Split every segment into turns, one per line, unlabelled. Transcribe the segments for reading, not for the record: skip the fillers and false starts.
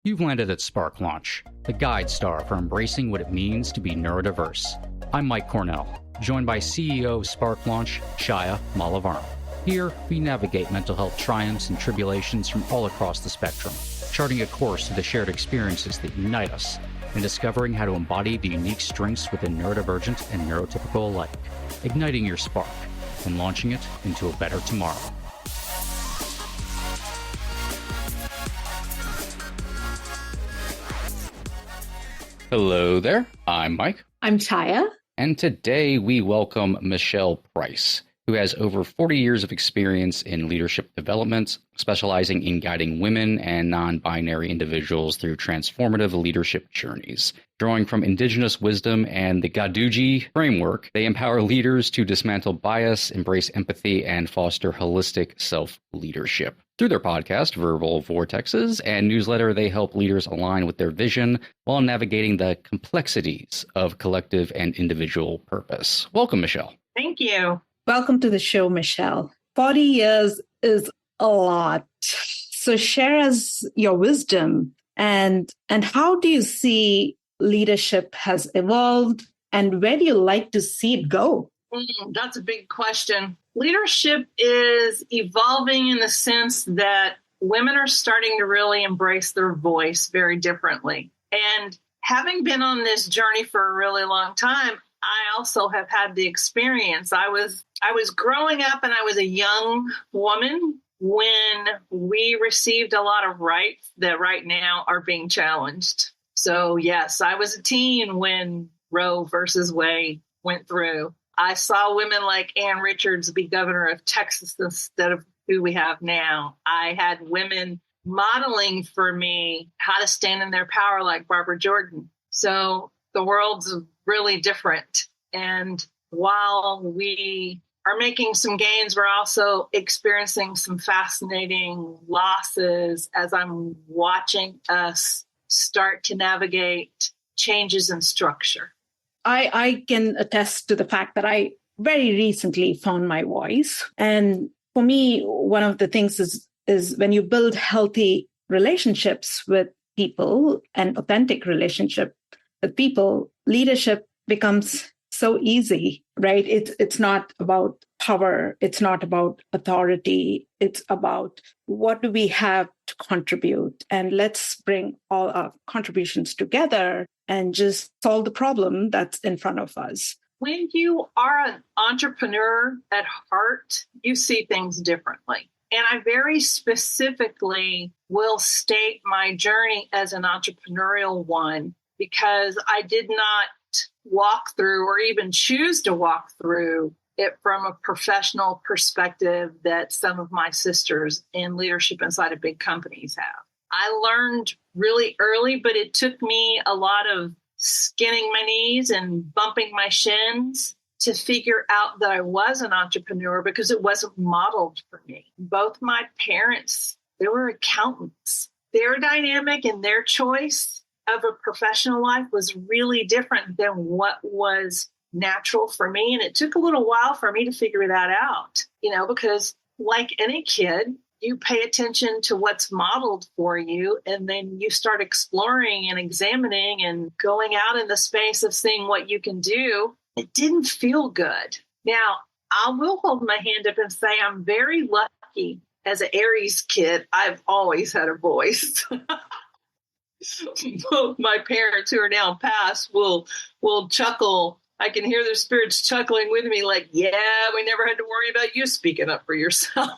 You've landed at Spark Launch, the guide star for embracing what it means to be neurodiverse. I'm Mike Cornell, joined by CEO of Spark Launch, Chaya. Here, we navigate mental health triumphs and tribulations from all across the spectrum, charting a course through the shared experiences that unite us, and discovering how to embody the unique strengths within neurodivergent and neurotypical alike, igniting your spark and launching it into a better tomorrow. Hello there, I'm Mike.
I'm Chaya.
And today we welcome Michele Price, who has over 40 years of experience in leadership development, specializing in guiding women and non-binary individuals through transformative leadership journeys. Drawing from Indigenous wisdom and the Gaduji framework, they empower leaders to dismantle bias, embrace empathy, and foster holistic self-leadership. Through their podcast, Verbal Vortexes, and newsletter, they help leaders align with their vision while navigating the complexities of collective and individual purpose. Welcome, Michele.
Thank you.
Welcome to the show, Michele. 40 years is a lot. So share us your wisdom and how do you see leadership has evolved and where do you like to see it go?
That's a big question. Leadership is evolving in the sense that women are starting to really embrace their voice very differently. And having been on this journey for a really long time, I also have had the experience. I was growing up and I was a young woman when we received a lot of rights that right now are being challenged. So yes, I was a teen when Roe versus Wade went through. I saw women like Ann Richards be governor of Texas instead of who we have now. I had women modeling for me how to stand in their power like Barbara Jordan. So the world's really different. And while we are making some gains, we're also experiencing some fascinating losses as I'm watching us start to navigate changes in structure.
I can attest to the fact that I very recently found my voice. And for me, one of the things is when you build healthy relationships with people and authentic relationship with people, leadership becomes so easy, right? It's not about power. It's not about authority. It's about what do we have to contribute? And let's bring all our contributions together and just solve the problem that's in front of us.
When you are an entrepreneur at heart, you see things differently. And I very specifically will state my journey as an entrepreneurial one because I did not walk through or even choose to walk through it from a professional perspective that some of my sisters in leadership inside of big companies have. I learned really early, but it took me a lot of skinning my knees and bumping my shins to figure out that I was an entrepreneur because it wasn't modeled for me. Both my parents, they were accountants. Their dynamic and their choice of a professional life was really different than what was natural for me. And it took a little while for me to figure that out, because like any kid, you pay attention to what's modeled for you, and then you start exploring and examining and going out in the space of seeing what you can do. It didn't feel good. Now, I will hold my hand up and say I'm very lucky as an Aries kid. I've always had a voice. Both my parents who are now passed will chuckle. I can hear their spirits chuckling with me like, yeah, we never had to worry about you speaking up for yourself.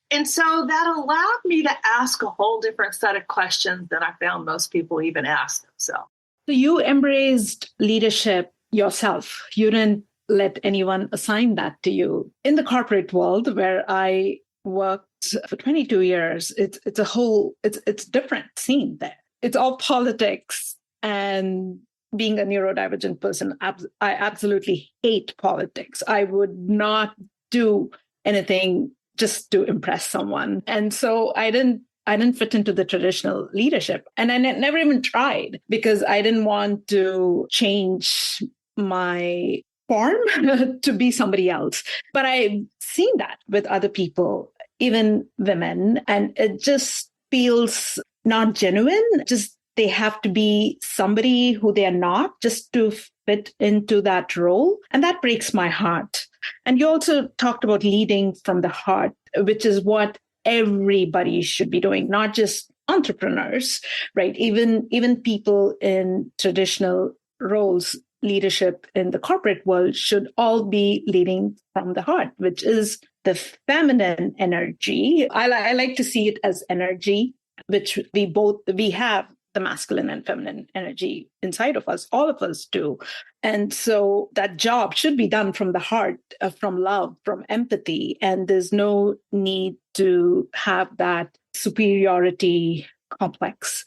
And so that allowed me to ask a whole different set of questions than I found most people even ask themselves.
So you embraced leadership yourself. You didn't let anyone assign that to you. In the corporate world where I worked for 22 years, it's a different scene there. It's all politics. And being a neurodivergent person, I absolutely hate politics. I would not do anything just to impress someone. And so I didn't fit into the traditional leadership. And I never even tried because I didn't want to change my form to be somebody else. But I've seen that with other people, even women, and it just feels not genuine, just they have to be somebody who they are not just to fit into that role. And that breaks my heart. And you also talked about leading from the heart, which is what everybody should be doing, not just entrepreneurs, right? Even people in traditional roles, leadership in the corporate world should all be leading from the heart, which is the feminine energy. I like to see it as energy, which we have the masculine and feminine energy inside of us. All of us do. And so that job should be done from the heart, from love, from empathy. And there's no need to have that superiority complex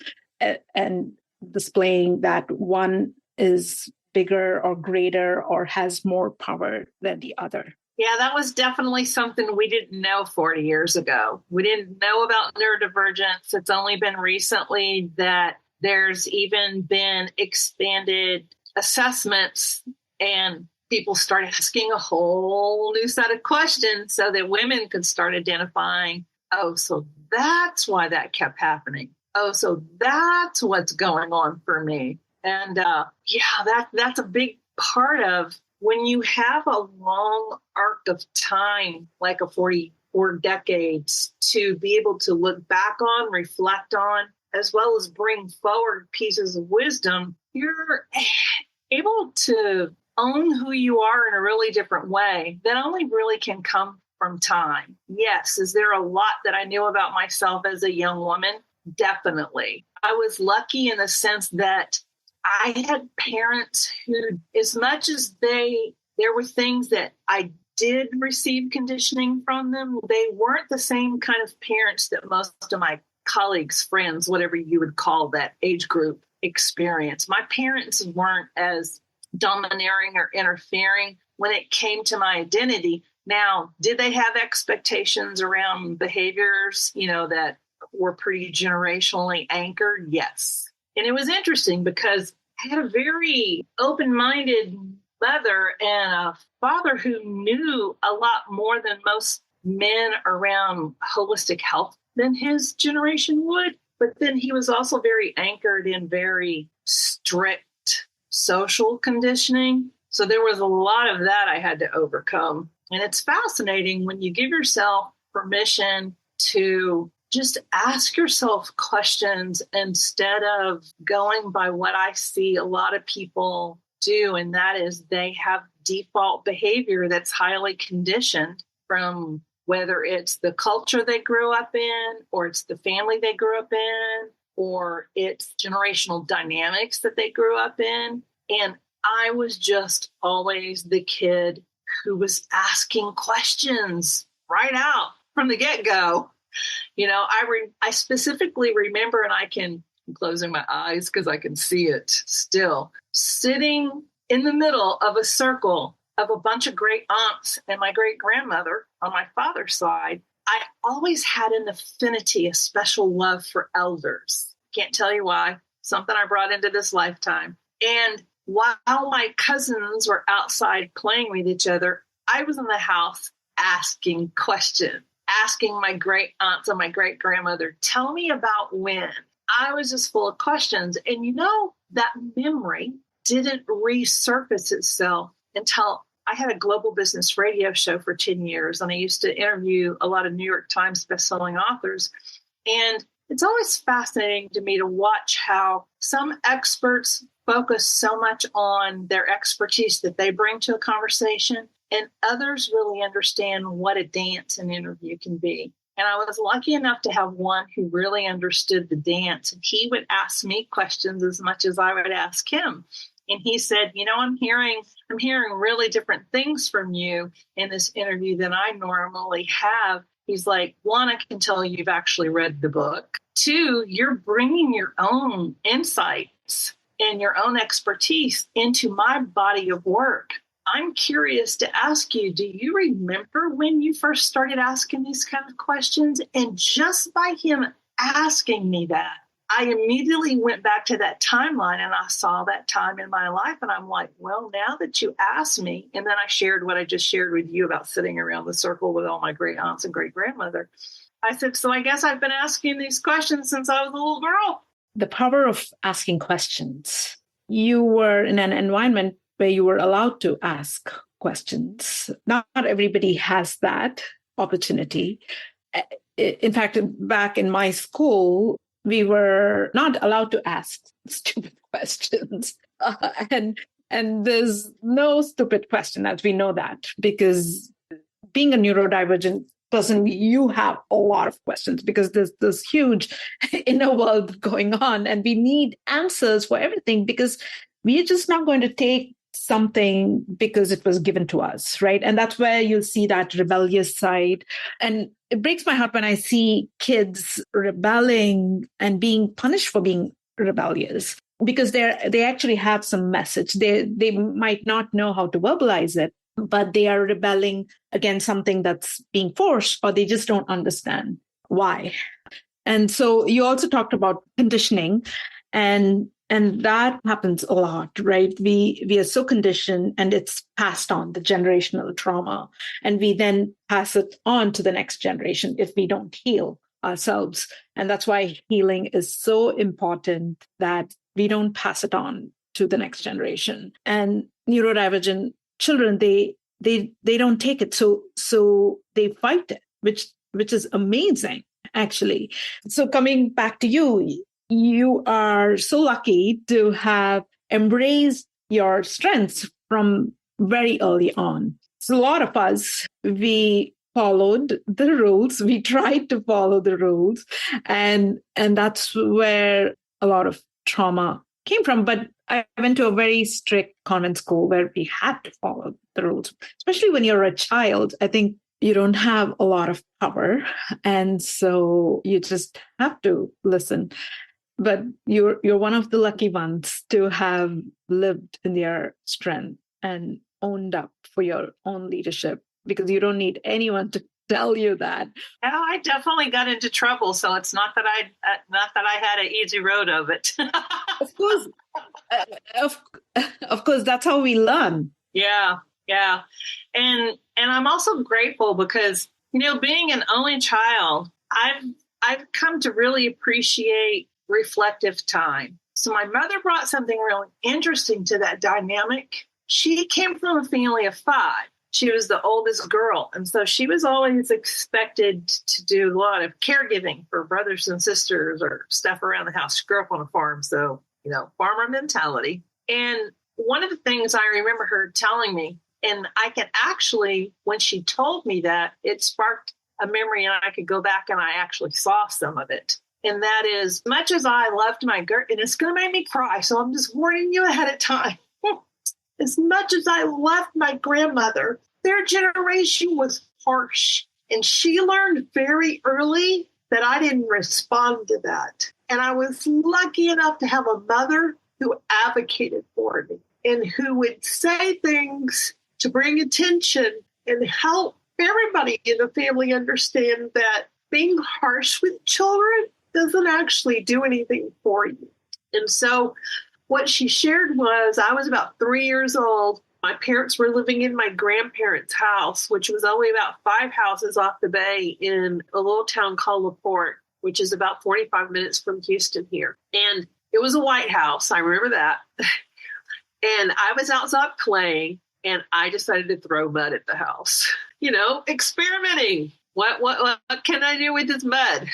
and displaying that one is bigger or greater or has more power than the other.
Yeah, that was definitely something we didn't know 40 years ago. We didn't know about neurodivergence. It's only been recently that there's even been expanded assessments and people start asking a whole new set of questions so that women could start identifying, oh, so that's why that kept happening. Oh, so that's what's going on for me. And that's a big part of when you have a long arc of time, like a 44 decades, to be able to look back on, reflect on, as well as bring forward pieces of wisdom, you're able to own who you are in a really different way that only really can come from time. Yes, is there a lot that I knew about myself as a young woman? Definitely. I was lucky in the sense that I had parents who, as much as there were things that I did receive conditioning from them, they weren't the same kind of parents that most of my colleagues, friends, whatever you would call that age group, experience. My parents weren't as domineering or interfering when it came to my identity. Now, did they have expectations around behaviors, that were pretty generationally anchored? Yes. And it was interesting because I had a very open-minded mother and a father who knew a lot more than most men around holistic health than his generation would. But then he was also very anchored in very strict social conditioning. So there was a lot of that I had to overcome. And it's fascinating when you give yourself permission to just ask yourself questions instead of going by what I see a lot of people do. And that is they have default behavior that's highly conditioned from whether it's the culture they grew up in, or it's the family they grew up in, or it's generational dynamics that they grew up in. And I was just always the kid who was asking questions right out from the get-go. I specifically remember, and I'm closing my eyes because I can see it still, sitting in the middle of a circle of a bunch of great aunts and my great grandmother on my father's side. I always had an affinity, a special love for elders. Can't tell you why. Something I brought into this lifetime. And while my cousins were outside playing with each other, I was in the house asking questions, asking my great aunts and my great grandmother, tell me about when. I was just full of questions. And that memory didn't resurface itself until I had a global business radio show for 10 years. And I used to interview a lot of New York Times bestselling authors. And it's always fascinating to me to watch how some experts focus so much on their expertise that they bring to a conversation, and others really understand what a dance and interview can be. And I was lucky enough to have one who really understood the dance. And he would ask me questions as much as I would ask him. And he said, I'm hearing really different things from you in this interview than I normally have. He's like, one, I can tell you've actually read the book. Two, you're bringing your own insights and your own expertise into my body of work. I'm curious to ask you, do you remember when you first started asking these kind of questions? And just by him asking me that, I immediately went back to that timeline and I saw that time in my life. And I'm like, well, now that you asked me, and then I shared what I just shared with you about sitting around the circle with all my great aunts and great grandmother. I said, so I guess I've been asking these questions since I was a little girl.
The power of asking questions. You were in an environment where you were allowed to ask questions. Not everybody has that opportunity. In fact, back in my school, we were not allowed to ask stupid questions. And there's no stupid question, as we know that, because being a neurodivergent person, you have a lot of questions because there's this huge inner world going on, and we need answers for everything because we're just not going to take something because it was given to us, right? And that's where you'll see that rebellious side. And it breaks my heart when I see kids rebelling and being punished for being rebellious because they actually have some message. They might not know how to verbalize it, but they are rebelling against something that's being forced, or they just don't understand why. And so you also talked about conditioning, and that happens a lot, right? We are so conditioned, and it's passed on, the generational trauma, and we then pass it on to the next generation if we don't heal ourselves. And that's why healing is so important, that we don't pass it on to the next generation. And neurodivergent children, they don't take it, so they fight it, which is amazing, actually. So coming back to you, you are so lucky to have embraced your strengths from very early on. So a lot of us, we followed the rules, we tried to follow the rules, and that's where a lot of trauma came from. But I went to a very strict convent school where we had to follow the rules, especially when you're a child. I think you don't have a lot of power, and so you just have to listen. But you're one of the lucky ones to have lived in your strength and owned up for your own leadership, because you don't need anyone to tell you that.
Yeah, I definitely got into trouble, so it's not that I had an easy road of it.
Of course, of course, that's how we learn.
Yeah, and I'm also grateful because being an only child, I've come to really appreciate reflective time. So my mother brought something really interesting to that dynamic. She came from a family of 5. She was the oldest girl. And so she was always expected to do a lot of caregiving for brothers and sisters or stuff around the house. She grew up on a farm. So, farmer mentality. And one of the things I remember her telling me, and I can actually, when she told me that, it sparked a memory, and I could go back and I actually saw some of it. And that is, much as I loved my and it's going to make me cry, so I'm just warning you ahead of time. As much as I loved my grandmother, their generation was harsh. And she learned very early that I didn't respond to that. And I was lucky enough to have a mother who advocated for me and who would say things to bring attention and help everybody in the family understand that being harsh with children doesn't actually do anything for you. And so what she shared was, I was about 3 years old. My parents were living in my grandparents' house, which was only about 5 houses off the bay in a little town called LaPorte, which is about 45 minutes from Houston here. And it was a white house. I remember that. And I was outside playing, and I decided to throw mud at the house. Experimenting. What can I do with this mud?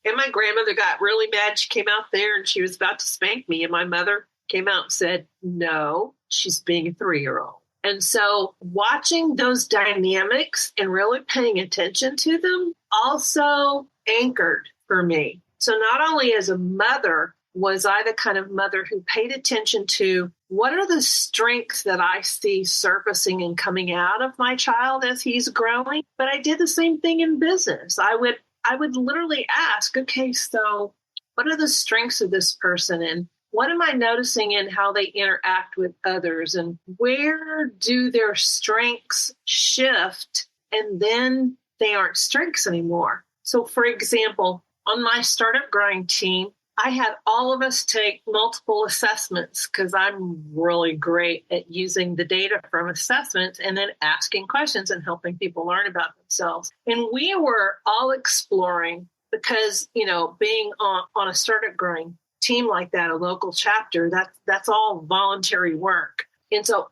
And my grandmother got really mad. She came out there and she was about to spank me. And my mother came out and said, no, she's being a 3-year-old. And so watching those dynamics and really paying attention to them also anchored for me. So not only as a mother was I the kind of mother who paid attention to what are the strengths that I see surfacing and coming out of my child as he's growing, but I did the same thing in business. I would literally ask, okay, so what are the strengths of this person, and what am I noticing in how they interact with others, and where do their strengths shift and then they aren't strengths anymore? So for example, on my startup grind team, I had all of us take multiple assessments because I'm really great at using the data from assessments and then asking questions and helping people learn about themselves. And we were all exploring because, being on a startup growing team like that, a local chapter, that's all voluntary work. And so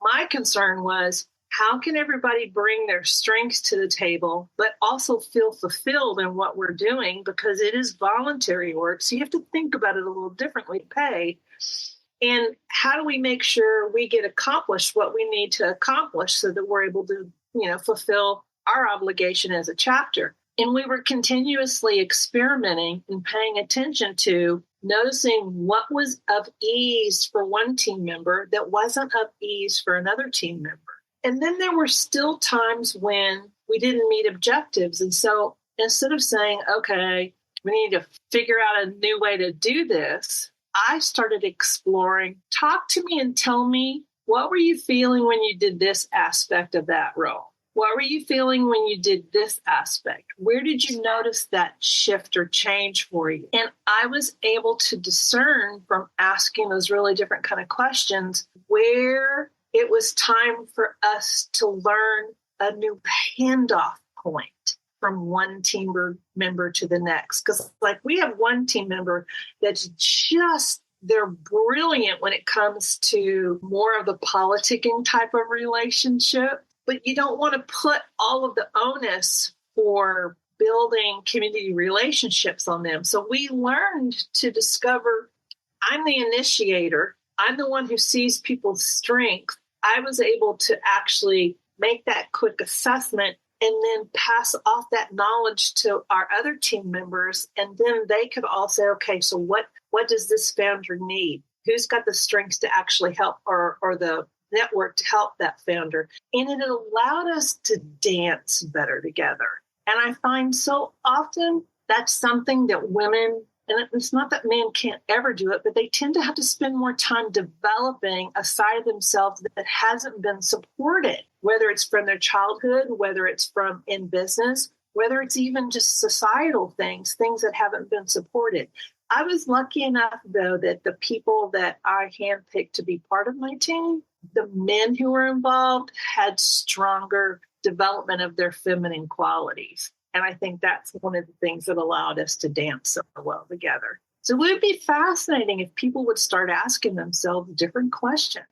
my concern was, how can everybody bring their strengths to the table, but also feel fulfilled in what we're doing? Because it is voluntary work. So you have to think about it a little differently, pay. And how do we make sure we get accomplished what we need to accomplish so that we're able to, fulfill our obligation as a chapter? And we were continuously experimenting and paying attention to noticing what was of ease for one team member that wasn't of ease for another team member. And then there were still times when we didn't meet objectives. And so instead of saying, okay, we need to figure out a new way to do this, I started exploring, talk to me and tell me, what were you feeling when you did this aspect of that role? What were you feeling when you did this aspect? Where did you notice that shift or change for you? And I was able to discern from asking those really different kind of questions where it was time for us to learn a new handoff point from one team member to the next. Because we have one team member that's they're brilliant when it comes to more of the politicking type of relationship. But you don't want to put all of the onus for building community relationships on them. So we learned to discover, I'm the initiator. I'm the one who sees people's strength. I was able to actually make that quick assessment and then pass off that knowledge to our other team members. And then they could all say, okay, so what does this founder need? Who's got the strengths to actually help or the network to help that founder? And it allowed us to dance better together. And I find so often that's something that women, and it's not that men can't ever do it, but they tend to have to spend more time developing a side of themselves that hasn't been supported, whether it's from their childhood, whether it's from in business, whether it's even just societal things that haven't been supported. I was lucky enough, though, that the people that I handpicked to be part of my team, the men who were involved, had stronger development of their feminine qualities. And I think that's one of the things that allowed us to dance so well together. So it would be fascinating if people would start asking themselves different questions.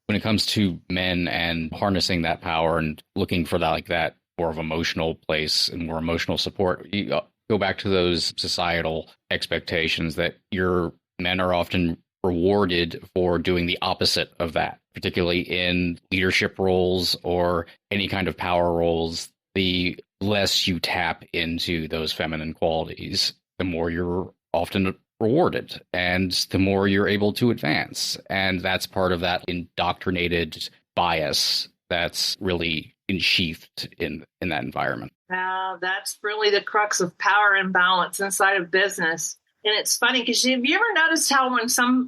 When it comes to men and harnessing that power and looking for that more of emotional place and more emotional support, you go back to those societal expectations that your men are often rewarded for doing the opposite of that, particularly in leadership roles or any kind of power roles. The less you tap into those feminine qualities, the more you're often rewarded and the more you're able to advance. And that's part of that indoctrinated bias that's really ensheathed in that environment.
Now, that's really the crux of power imbalance inside of business. And it's funny because have you ever noticed how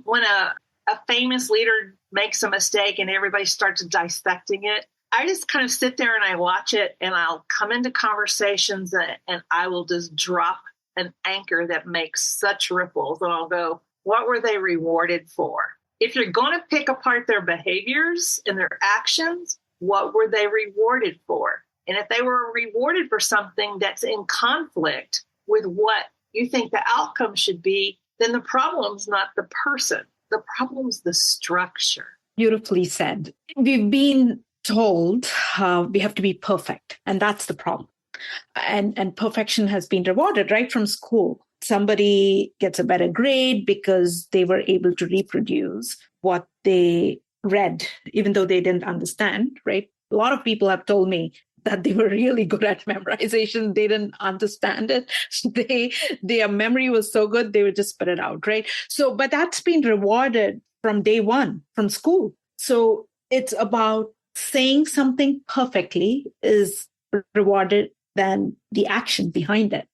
when a famous leader makes a mistake and everybody starts dissecting it, I just kind of sit there and I watch it and I'll come into conversations and I will just drop an anchor that makes such ripples. And I'll go, what were they rewarded for? If you're going to pick apart their behaviors and their actions, what were they rewarded for? And if they were rewarded for something that's in conflict with what you think the outcome should be, then the problem's not the person. The problem's the structure.
Beautifully said. We've been told we have to be perfect, and that's the problem. And perfection has been rewarded right from school. Somebody gets a better grade because they were able to reproduce what they read, even though they didn't understand, right? A lot of people have told me that they were really good at memorization. They didn't understand it. Their memory was so good, they would just spit it out, right? So, but that's been rewarded from day one, from school. So it's about saying something perfectly is rewarded than the action behind it.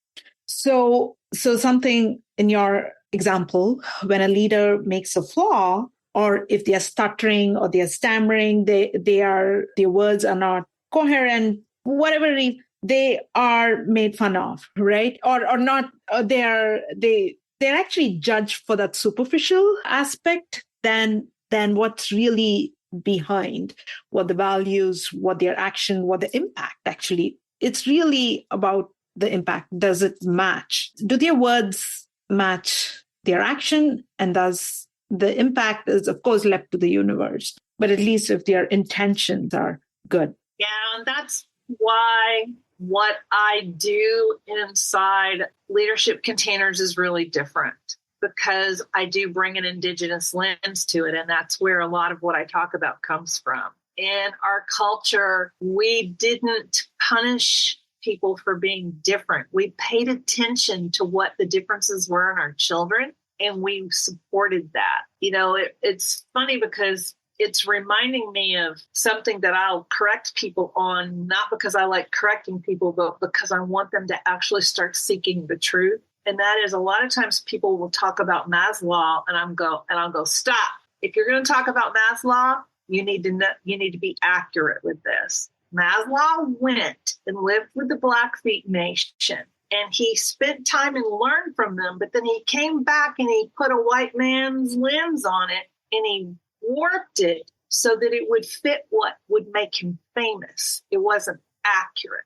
So something in your example, when a leader makes a flaw, or if they are stuttering or they are stammering, their words are not coherent, whatever they are made fun of, right? Or not, they they're actually judged for that superficial aspect than what's really behind, what the values, what their action, what the impact actually. It's really about the impact. Does it match? Do their words match their action? And does the impact is, of course, left to the universe, but at least if their intentions are good.
Yeah, and that's why what I do inside leadership containers is really different, because I do bring an Indigenous lens to it. And that's where a lot of what I talk about comes from. In our culture, we didn't punish people for being different. We paid attention to what the differences were in our children, and we supported that. It's funny because it's reminding me of something that I'll correct people on, not because I like correcting people, but because I want them to actually start seeking the truth. And that is, a lot of times people will talk about Maslow, and I'll go, stop. If you're going to talk about Maslow, you need to be accurate with this. Maslow went and lived with the Blackfeet Nation, and he spent time and learned from them. But then he came back and he put a white man's lens on it, and he warped it so that it would fit what would make him famous. It wasn't accurate.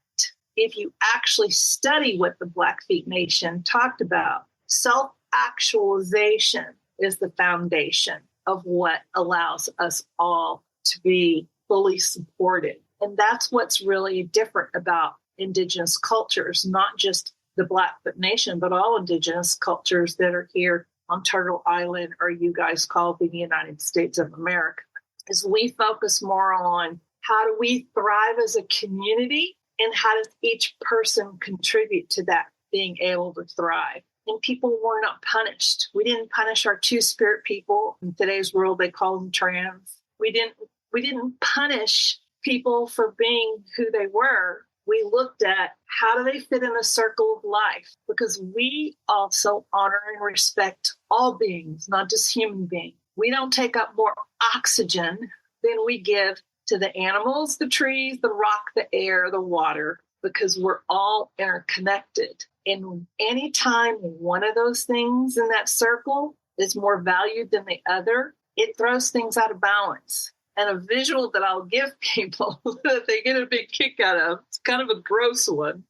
If you actually study what the Blackfeet Nation talked about, self-actualization is the foundation of what allows us all to be fully supported. And that's what's really different about Indigenous cultures, not just the Blackfoot Nation, but all Indigenous cultures that are here on Turtle Island, or you guys call the United States of America, is we focus more on how do we thrive as a community, and how does each person contribute to that being able to thrive. And people were not punished. We didn't punish our two-spirit people. In today's world, they call them trans. We didn't punish people for being who they were. We looked at how do they fit in a circle of life, because we also honor and respect all beings, not just human beings. We don't take up more oxygen than we give to the animals, the trees, the rock, the air, the water, because we're all interconnected. And anytime one of those things in that circle is more valued than the other, it throws things out of balance. And a visual that I'll give people that they get a big kick out of, it's kind of a gross one,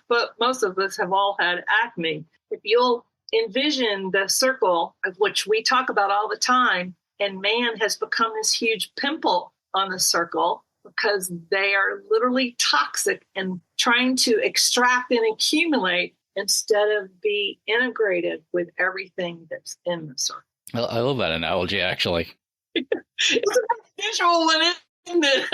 but most of us have all had acne. If you'll envision the circle, of which we talk about all the time, and man has become this huge pimple on the circle because they are literally toxic and trying to extract and accumulate instead of be integrated with everything that's in the circle.
I love that analogy, actually.
It's a visual one, isn't it?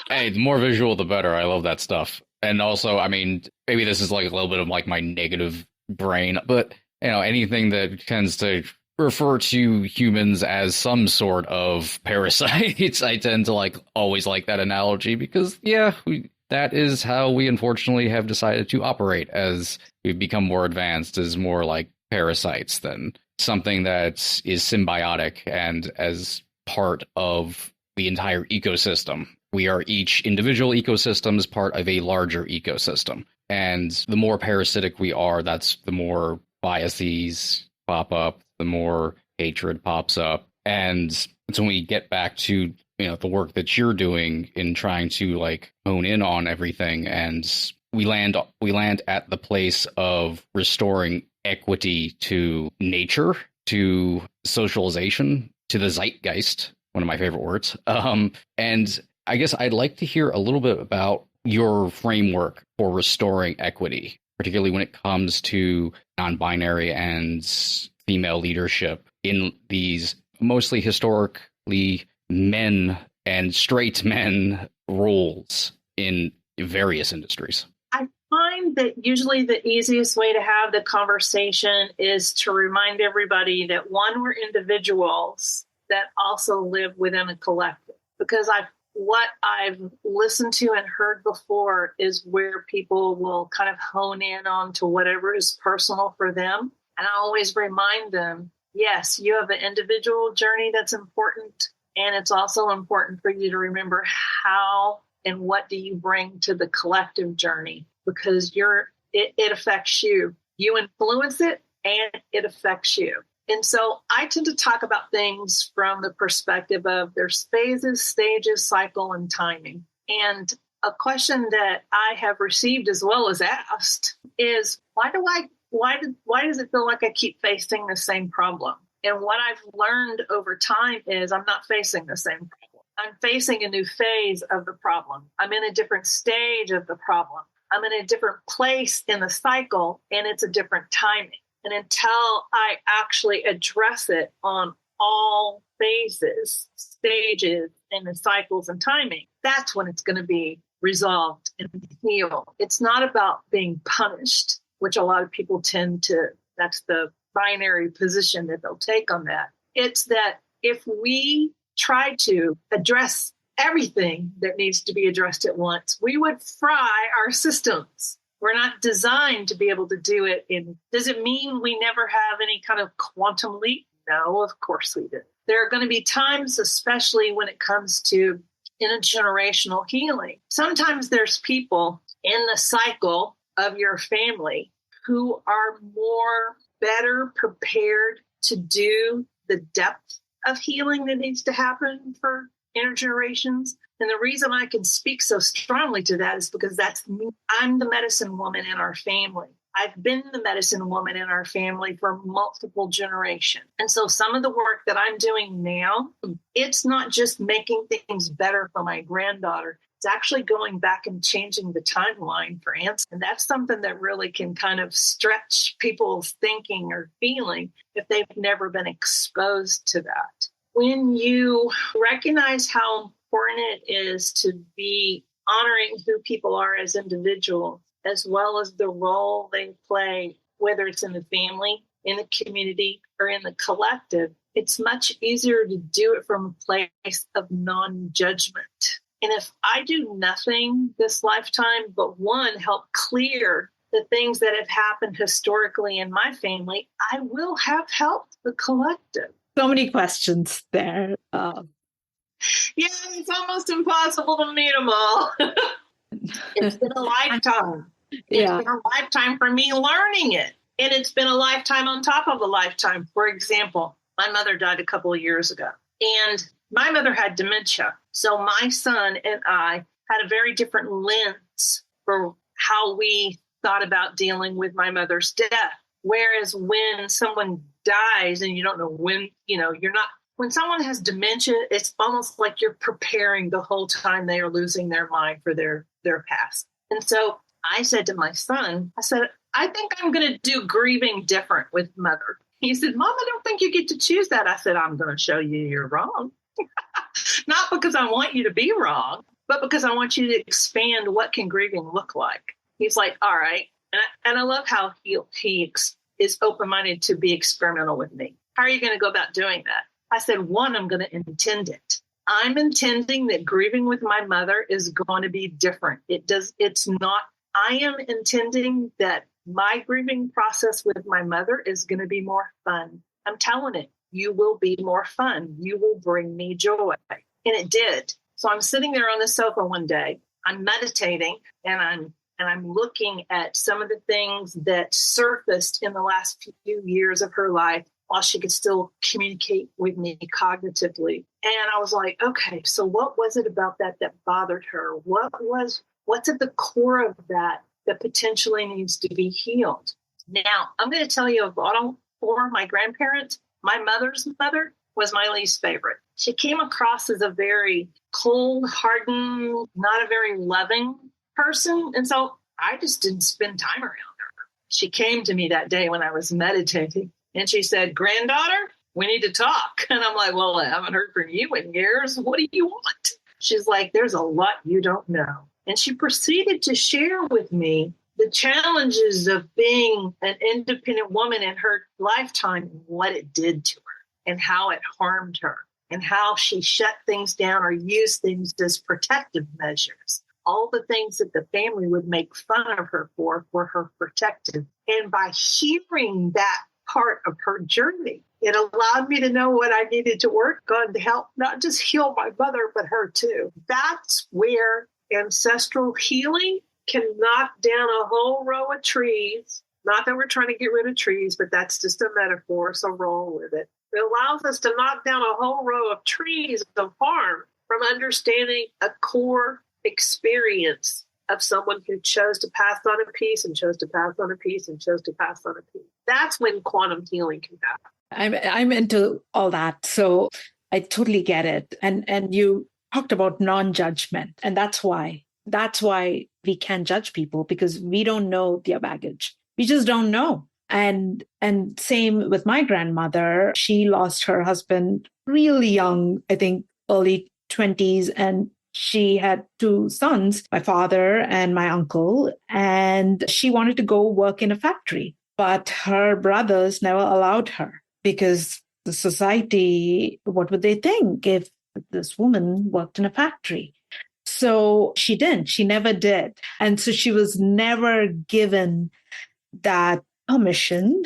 Hey, the more visual, the better. I love that stuff. And also, I mean, maybe this is like a little bit of like my negative brain, but anything that tends to refer to humans as some sort of parasites, I tend to always like that analogy, because that is how we unfortunately have decided to operate as we've become more advanced, as more like parasites than something that is symbiotic and as part of the entire ecosystem. We are each individual ecosystems part of a larger ecosystem. And the more parasitic we are, that's the more biases pop up, the more hatred pops up. And so when we get back to the work that you're doing in trying to hone in on everything, and we land at the place of restoring equity to nature, to socialization, to the zeitgeist, one of my favorite words. And I guess I'd like to hear a little bit about your framework for restoring equity, particularly when it comes to non-binary and female leadership in these mostly historically men and straight men roles in various industries.
I find that usually the easiest way to have the conversation is to remind everybody that, one, we're individuals that also live within a collective. Because what I've listened to and heard before is where people will kind of hone in on to whatever is personal for them. And I always remind them, yes, you have an individual journey that's important. And it's also important for you to remember how and what do you bring to the collective journey, because it affects you. You influence it, and it affects you. And so I tend to talk about things from the perspective of there's phases, stages, cycle, and timing. And a question that I have received as well as asked is, why does it feel like I keep facing the same problem? And what I've learned over time is I'm not facing the same problem. I'm facing a new phase of the problem. I'm in a different stage of the problem. I'm in a different place in the cycle, and it's a different timing. And until I actually address it on all phases, stages, and the cycles and timing, that's when it's going to be resolved and healed. It's not about being punished, which a lot of people that's the binary position that they'll take on that. It's that if we try to address everything that needs to be addressed at once, we would fry our systems. We're not designed to be able to do it. Does it mean we never have any kind of quantum leap? No, of course we do. There are going to be times, especially when it comes to intergenerational healing. Sometimes there's people in the cycle of your family who are better prepared to do the depth of healing that needs to happen for intergenerations. And the reason I can speak so strongly to that is because that's me. I'm the medicine woman in our family. I've been the medicine woman in our family for multiple generations. And so some of the work that I'm doing now, it's not just making things better for my granddaughter. It's actually going back and changing the timeline for ancestors. And that's something that really can kind of stretch people's thinking or feeling if they've never been exposed to that. When you recognize how important it is to be honoring who people are as individuals, as well as the role they play, whether it's in the family, in the community, or in the collective, it's much easier to do it from a place of non-judgment. And if I do nothing this lifetime, but one, help clear the things that have happened historically in my family, I will have helped the collective.
So many questions there.
Yeah, it's almost impossible to meet them all. It's been a lifetime. It's been a lifetime for me learning it. And it's been a lifetime on top of a lifetime. For example, my mother died a couple of years ago. And my mother had dementia. So my son and I had a very different lens for how we thought about dealing with my mother's death. Whereas when someone dies and you don't know when, when someone has dementia, it's almost like you're preparing the whole time they are losing their mind for their past. And so I said to my son, I think I'm going to do grieving different with mother. He said, Mom, I don't think you get to choose that. I said, I'm going to show you you're wrong. Not because I want you to be wrong, but because I want you to expand what can grieving look like. He's like, all right. And I love how he is open-minded to be experimental with me. How are you going to go about doing that? I said, one, I'm going to intend it. I'm intending that grieving with my mother is going to be different. I am intending that my grieving process with my mother is going to be more fun. I'm telling it, you will be more fun. You will bring me joy. And it did. So I'm sitting there on the sofa one day, I'm meditating, and I'm looking at some of the things that surfaced in the last few years of her life while she could still communicate with me cognitively. And I was like, okay, so what was it about that bothered her? What's at the core of that potentially needs to be healed? Now, I'm going to tell you about for my grandparents. My mother's mother was my least favorite. She came across as a very cold, hardened, not a very loving person. And so I just didn't spend time around her. She came to me that day when I was meditating and she said, granddaughter, we need to talk. And I'm like, well, I haven't heard from you in years. What do you want? She's like, there's a lot you don't know. And she proceeded to share with me the challenges of being an independent woman in her lifetime and what it did to her and how it harmed her and how she shut things down or used things as protective measures. All the things that the family would make fun of her for were her protective. And by hearing that part of her journey, it allowed me to know what I needed to work on to help not just heal my mother, but her too. That's where ancestral healing can knock down a whole row of trees Not that we're trying to get rid of trees, but that's just a metaphor, so roll with it. It allows us to knock down a whole row of trees of harm from understanding a core experience of someone who chose to pass on a piece and chose to pass on a piece and chose to pass on a piece. That's when quantum healing can happen.
I'm into all that. So I totally get it. And you talked about non-judgment. And that's why we can't judge people, because we don't know their baggage. We just don't know. And same with my grandmother. She lost her husband really young, I think early 20s, and she had two sons, my father and my uncle, and she wanted to go work in a factory. But her brothers never allowed her, because the society, what would they think if this woman worked in a factory? So she didn't. She never did. And so she was never given that permission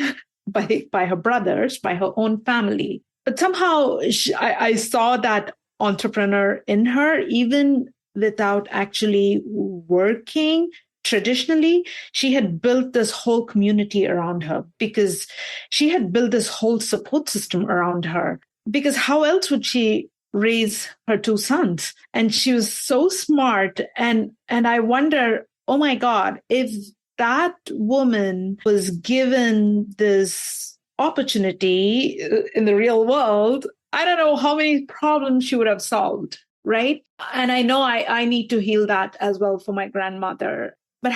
by her brothers, by her own family. But somehow I saw that entrepreneur in her, even without actually working traditionally. She had built this whole community around her, because she had built this whole support system around her, because how else would she raise her two sons? And she was so smart. And I wonder, oh my God, if that woman was given this opportunity in the real world, I don't know how many problems she would have solved, right? And I know I need to heal that as well for my grandmother. But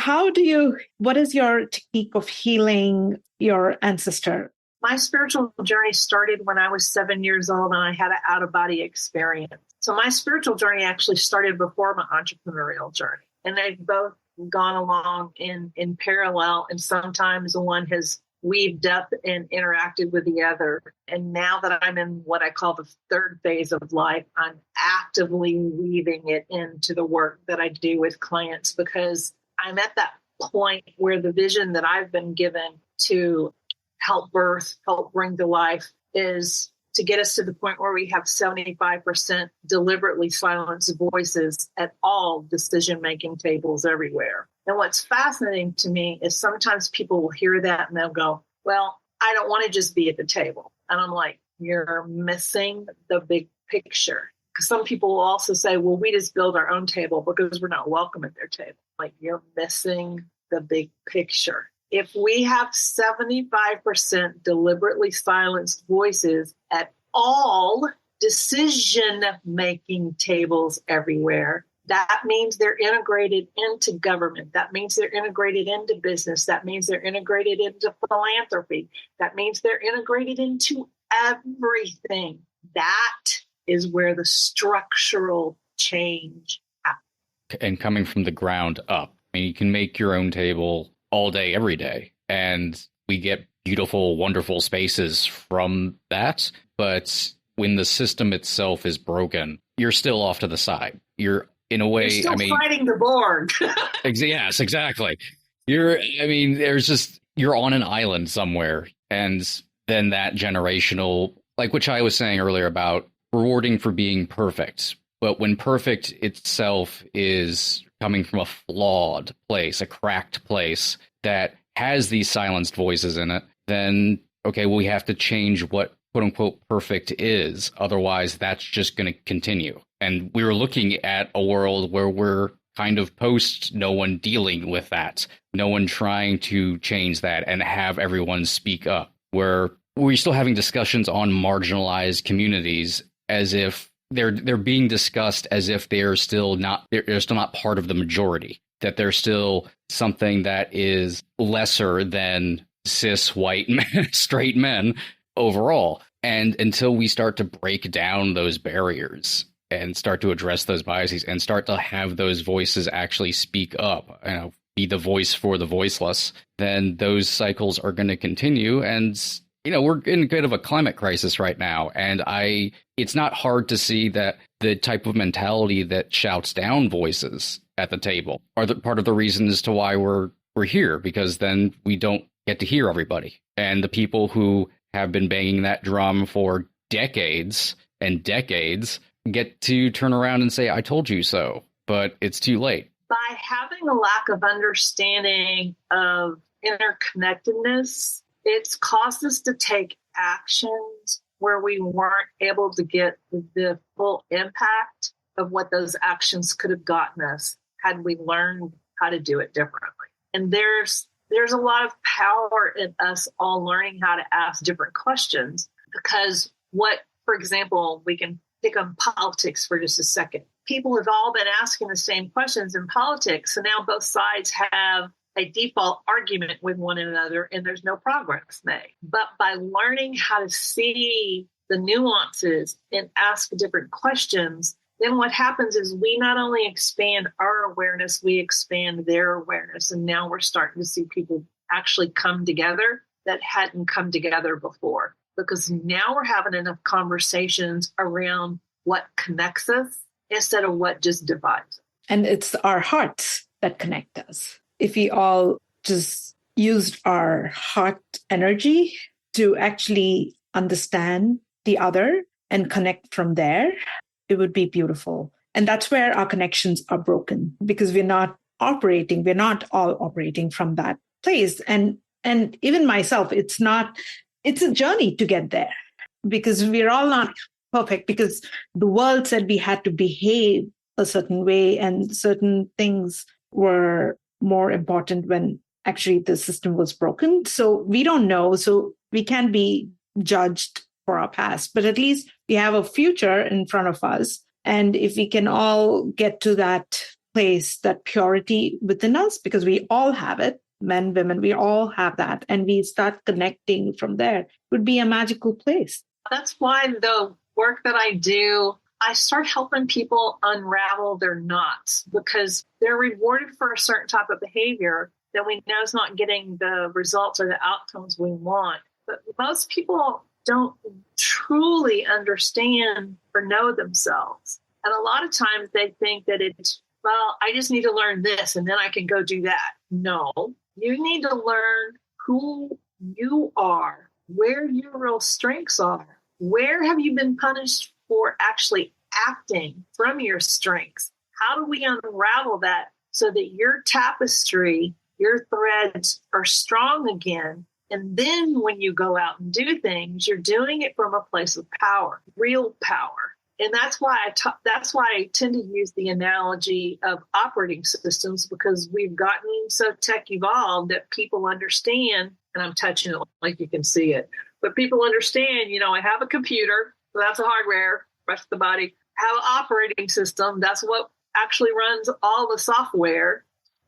what is your technique of healing your ancestor?
My spiritual journey started when I was 7 years old and I had an out-of-body experience. So my spiritual journey actually started before my entrepreneurial journey. And they've both gone along in parallel, and sometimes one has weaved up and interacted with the other. And now that I'm in what I call the third phase of life, I'm actively weaving it into the work that I do with clients, because I'm at that point where the vision that I've been given to help birth, help bring to life, is to get us to the point where we have 75% deliberately silenced voices at all decision-making tables everywhere. And what's fascinating to me is sometimes people will hear that and they'll go, well, I don't want to just be at the table. And I'm like, you're missing the big picture. Because some people will also say, well, we just build our own table because we're not welcome at their table. Like, you're missing the big picture. If we have 75% deliberately silenced voices at all decision-making tables everywhere, that means they're integrated into government. That means they're integrated into business. That means they're integrated into philanthropy. That means they're integrated into everything. That is where the structural change happens.
And coming from the ground up, I mean, you can make your own table all day, every day, and we get beautiful, wonderful spaces from that. But when the system itself is broken, you're still off to the side. You're, in a way,
you're still fighting the Borg.
Yes, exactly. You're on an island somewhere, and then that generational, like what I was saying earlier about rewarding for being perfect. But when perfect itself is coming from a flawed place, a cracked place that has these silenced voices in it, then, okay, well, we have to change what quote unquote perfect is. Otherwise, that's just going to continue. And we're looking at a world where we're kind of post no one dealing with that, no one trying to change that and have everyone speak up, where we're still having discussions on marginalized communities as if they're being discussed as if they're still not part of the majority, that they're still something that is lesser than cis white men, straight men overall. And until we start to break down those barriers and start to address those biases and start to have those voices actually speak up, be the voice for the voiceless, then those cycles are going to continue. And we're in a bit of a climate crisis right now, and it's not hard to see that the type of mentality that shouts down voices at the table are part of the reason as to why we're here, because then we don't get to hear everybody. And the people who have been banging that drum for decades and decades get to turn around and say, I told you so, but it's too late.
By having a lack of understanding of interconnectedness, it's caused us to take actions where we weren't able to get the full impact of what those actions could have gotten us had we learned how to do it differently. And there's a lot of power in us all learning how to ask different questions, because for example, we can pick on politics for just a second. People have all been asking the same questions in politics, so now both sides have a default argument with one another and there's no progress made. But by learning how to see the nuances and ask different questions, then what happens is we not only expand our awareness, we expand their awareness. And now we're starting to see people actually come together that hadn't come together before, because now we're having enough conversations around what connects us instead of what just divides us.
And it's our hearts that connect us. If we all just used our heart energy to actually understand the other and connect from there, it would be beautiful. And that's where our connections are broken, because we're not all operating from that place. And even myself, it's a journey to get there, because we're all not perfect, because the world said we had to behave a certain way and certain things were more important when actually the system was broken. So we don't know. So we can't be judged for our past, but at least we have a future in front of us. And if we can all get to that place, that purity within us, because we all have it, men, women, we all have that, and we start connecting from there, it would be a magical place.
That's why the work that I do, I start helping people unravel their knots, because they're rewarded for a certain type of behavior that we know is not getting the results or the outcomes we want. But most people don't truly understand or know themselves. And a lot of times they think that I just need to learn this and then I can go do that. No, you need to learn who you are, where your real strengths are. Where have you been punished for actually acting from your strengths? How do we unravel that so that your tapestry, your threads are strong again? And then when you go out and do things, you're doing it from a place of power, real power. And that's why I tend to use the analogy of operating systems, because we've gotten so tech evolved that people understand, and I'm touching it like you can see it, but people understand, I have a computer, so that's the hardware, rest of the body. I have an operating system, that's what actually runs all the software.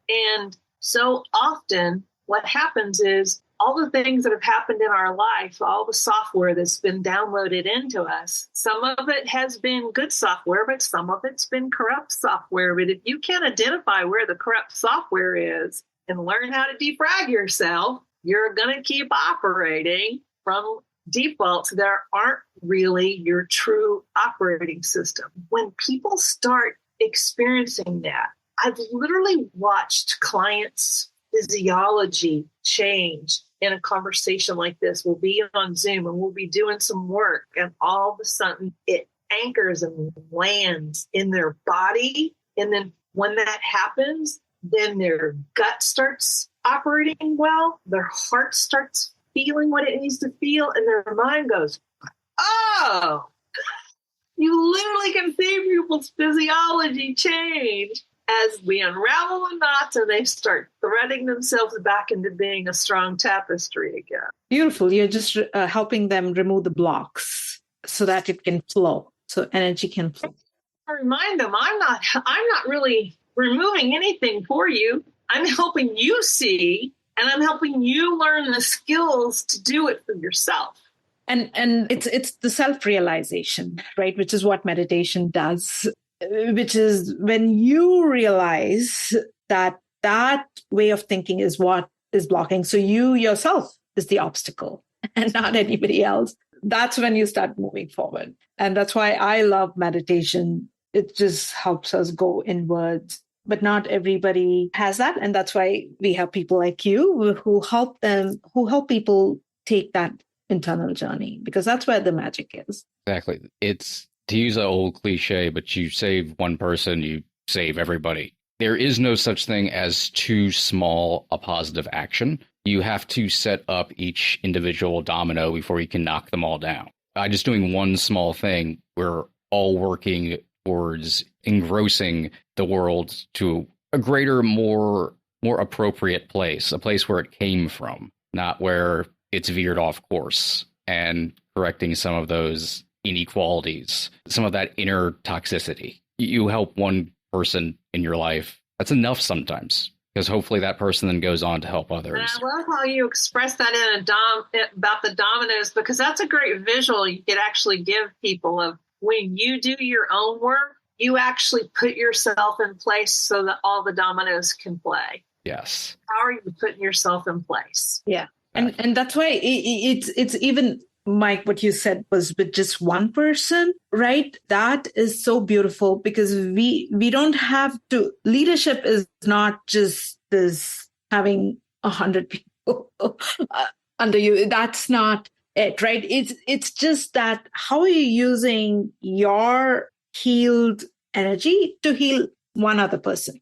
And so often what happens is all the things that have happened in our life, all the software that's been downloaded into us, some of it has been good software, but some of it's been corrupt software. But if you can't identify where the corrupt software is and learn how to defrag yourself, you're going to keep operating from defaults that aren't really your true operating system. When people start experiencing that, I've literally watched clients' physiology change in a conversation like this. We'll be on Zoom and we'll be doing some work, and all of a sudden it anchors and lands in their body. And then when that happens, then their gut starts operating well, their heart starts feeling what it needs to feel, and their mind goes, oh, you literally can see people's physiology change as we unravel the knots and they start threading themselves back into being a strong tapestry again.
Beautiful. You're just helping them remove the blocks so that it can flow, so energy can flow.
I remind them, I'm not really removing anything for you. I'm helping you see, and I'm helping you learn the skills to do it for yourself.
And it's the self-realization, right? Which is what meditation does, which is when you realize that way of thinking is what is blocking. So you yourself is the obstacle and not anybody else. That's when you start moving forward. And that's why I love meditation. It just helps us go inwards. But not everybody has that. And that's why we have people like you who help people take that internal journey, because that's where the magic is.
Exactly. It's, to use an old cliche, but you save one person, you save everybody. there is no such thing as too small a positive action. You have to set up each individual domino before you can knock them all down. By just doing one small thing, we're all working towards engrossing the world to a greater, more appropriate place, a place where it came from, not where it's veered off course, and correcting some of those inequalities, some of that inner toxicity. You help one person in your life. That's enough sometimes, because hopefully that person then goes on to help others.
And I love how you express that in about the dominoes, because that's a great visual you could actually give people of when you do your own work, you actually put yourself in place so that all the dominoes can play.
Yes.
How are you putting yourself in place?
Yeah. And that's why it's even, Mike, what you said was with just one person, right? That is so beautiful, because we don't have to, leadership is not just this having 100 people under you. That's not it, right? It's just that how are you using your healed energy to heal one other person,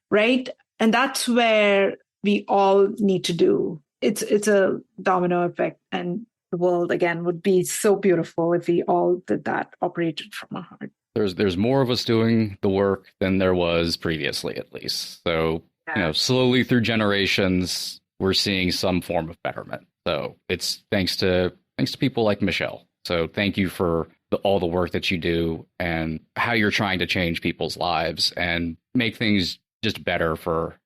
right? And that's where we all need to do. It's a domino effect, and the world again would be so beautiful if we all did that, operated from our heart.
There's more of us doing the work than there was previously, at least. So, slowly through generations, we're seeing some form of betterment. So it's thanks to people like Michele. So thank you for all the work that you do and how you're trying to change people's lives and make things just better for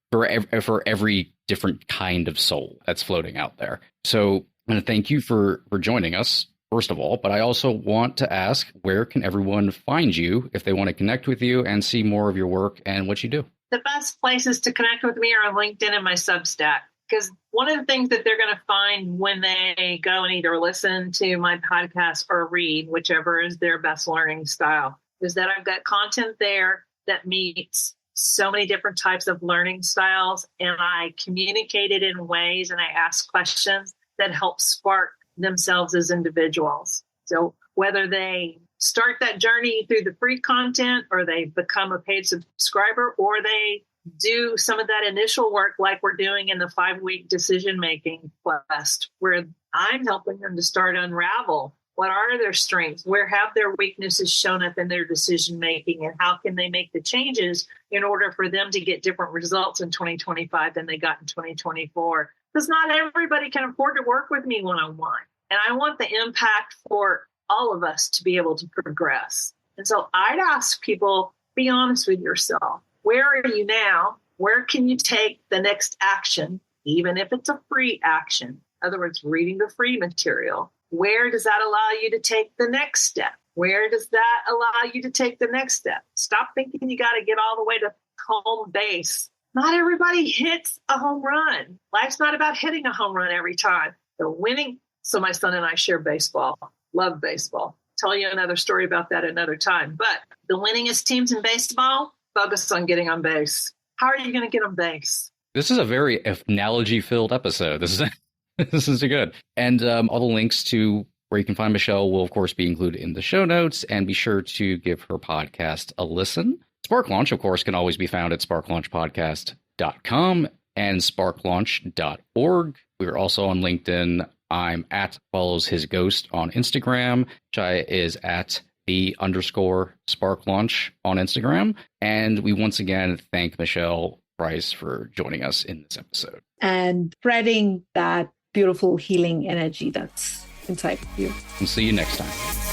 every different kind of soul that's floating out there. So I want to thank you for joining us, first of all, but I also want to ask, where can everyone find you if they want to connect with you and see more of your work and what you do?
The best places to connect with me are on LinkedIn and my Substack, because one of the things that they're going to find when they go and either listen to my podcast or read, whichever is their best learning style, is that I've got content there that meets so many different types of learning styles, and I communicate it in ways and I ask questions that help spark themselves as individuals. So whether they start that journey through the free content, or they become a paid subscriber, or they do some of that initial work like we're doing in the 5-week decision-making quest, where I'm helping them to start unravel what are their strengths, where have their weaknesses shown up in their decision-making, and how can they make the changes in order for them to get different results in 2025 than they got in 2024. Because not everybody can afford to work with me one-on-one. And I want the impact for all of us to be able to progress. And so I'd ask people, be honest with yourself. Where are you now? Where can you take the next action, even if it's a free action? In other words, reading the free material. Where does that allow you to take the next step? Where does that allow you to take the next step? Stop thinking you got to get all the way to home base. Not everybody hits a home run. Life's not about hitting a home run every time. They're winning. So my son and I share baseball. Love baseball. Tell you another story about that another time. But the winningest teams in baseball focus on getting on base. How are you going to get on base?
This is a very analogy-filled episode. This is good. And all the links to where you can find Michele will, of course, be included in the show notes. And be sure to give her podcast a listen. Spark Launch, of course, can always be found at sparklaunchpodcast.com and sparklaunch.org. We're also on LinkedIn. I'm at follows his ghost on Instagram. Chaya is at _Spark Launch on Instagram. And we once again thank Michele Price for joining us in this episode.
And spreading that beautiful healing energy that's inside of you.
And see you next time.